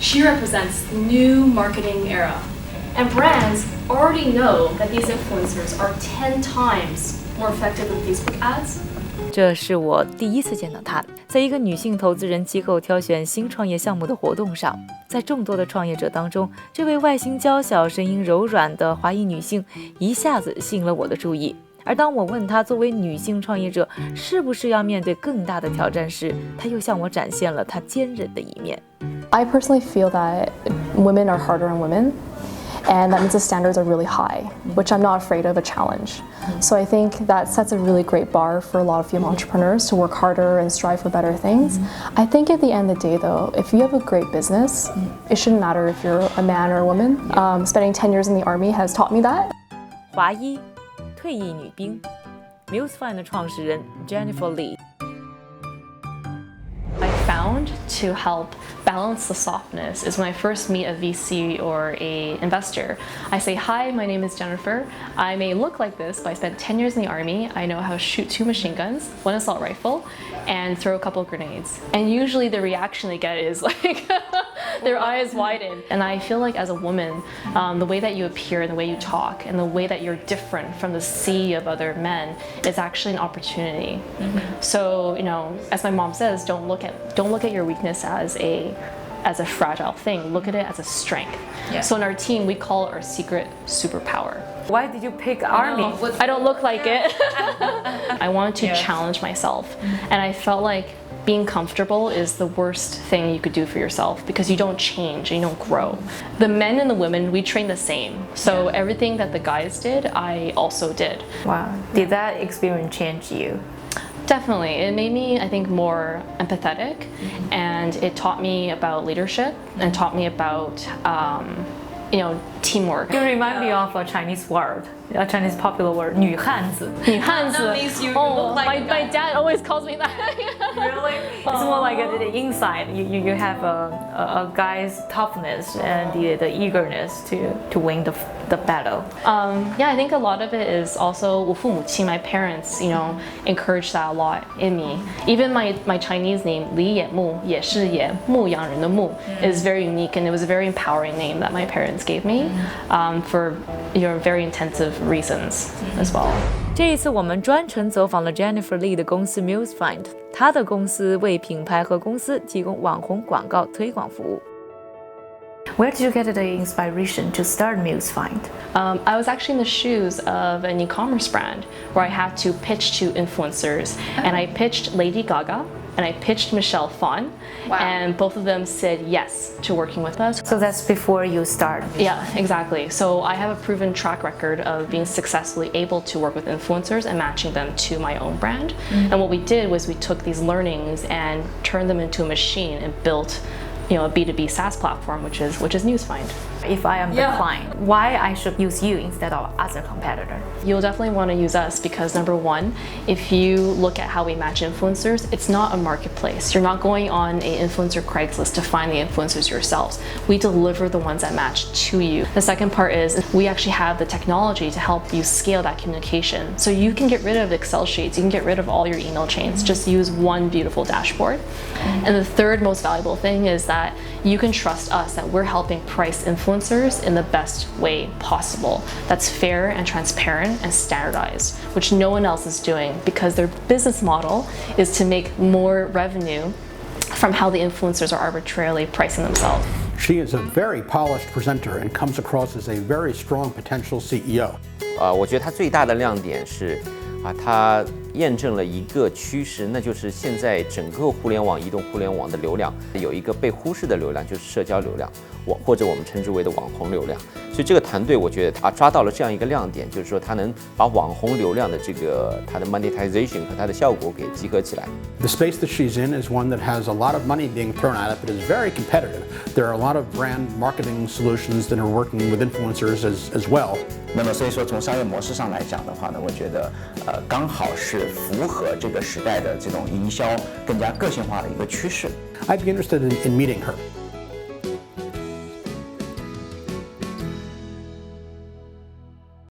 She represents the new marketing era. And brands already know that these influencers are 10 times more effective than Facebook ads. 这是我第一次见到她，在一个女性投资人机构挑选新创业项目的活动上，在众多的创业者当中，这位外形娇小、声音柔软的华裔女性一下子吸引了我的注意。而当我问她作为女性创业者是不是要面对更大的挑战时，她又向我展现了她坚韧的一面。I personally feel that women are harder on women.And that means the standards are really high, which I'm not afraid of a challenge. So I think that sets a really great bar for a lot of female entrepreneurs to work harder and strive for better things. I think at the end of the day, though, if you have a great business, it shouldn't matter if you're a man or a woman. Spending 10 years in the army has taught me that. 华裔退役女兵 Musefine 的创始人 Jennifer Lee。I found to help balance the softness is when I first meet a VC or a investor. I say, hi, my name is Jennifer. I may look like this, but I spent 10 years in the army. I know how to shoot 2 machine guns, 1 assault rifle, and throw a couple of grenades. And usually the reaction they get is like their eyes widen. And I feel like as a woman, the way that you appear and the way you talk and the way that you're different from the sea of other men is actually an opportunity. So, you know, as my mom says, don't look at your weakness as a fragile thing. Look at it as a strength. Yeah. So in our team, we call it our secret superpower. Why did you pick army? I don't look like it. I wanted to challenge myself, and I felt like being comfortable is the worst thing you could do for yourself because you don't change and you don't grow. The men and the women, we train the same. So everything that the guys did, I also did. Wow. Did that experience change you? Definitely. It made me, I think, more empathetic, and it taught me about leadership and taught me about, teamwork. You remind me of a Chinese word, a Chinese popular word, 女汉子. 女汉子. That means you look like my dad always calls me that. Really? It's more like the inside. You have a guy's toughness and the eagerness to win the battle. Yeah, I think a lot of it is also 我父母亲, my parents, encouraged that a lot in me. Even my Chinese name, 李野木, 也是野, 牧羊人的牧, is very unique, and it was a very empowering name that my parents gave me for very intensive reasons as well. 这一次我们专程走访了 Jennifer Lee 的公司 Musefine， 她的公司为品牌和公司提供网红广告推广服务。Where did you get the inspiration to start Musefine? I was actually in the shoes of an e-commerce brand where I had to pitch to influencers, and I pitched Lady Gaga and I pitched Michelle Phan, and both of them said yes to working with us. So that's before you start? Yeah, exactly. So I have a proven track record of being successfully able to work with influencers and matching them to my own brand. And what we did was we took these learnings and turned them into a machine and built a B2B SaaS platform, which is Musefine. If I am the client, why I should use you instead of other competitor? You'll definitely want to use us because number one, if you look at how we match influencers, it's not a marketplace. You're not going on an influencer Craigslist to find the influencers yourselves. We deliver the ones that match to you. The second part is we actually have the technology to help you scale that communication. So you can get rid of Excel sheets, you can get rid of all your email chains, just use one beautiful dashboard. And the third most valuable thing is that you can trust us that we're helping price influencers in the best way possible. That's fair and transparent and standardized, which no one else is doing because their business model is to make more revenue from how the influencers are arbitrarily pricing themselves. She is a very polished presenter and comes across as a very strong potential CEO. 我觉得她最大的亮点是它验证了一个趋势，那就是现在整个互联网、移动互联网的流量有一个被忽视的流量，就是社交流量，或者我们称之为的网红流量。所以这个团队我觉得他抓到了这样一个亮点，就是说他能把网红流量的它的 monetization 和它的效果给集合起来。The space that she's in is one that has a lot of money being thrown at it, but is very competitive. There are a lot of brand marketing solutions that are working with influencers as well. 那么所以说从商业模式上来讲的话呢，我觉得刚好是符合这个时代的这种营销更加个性化的一个趋势。I'd be interested in meeting her.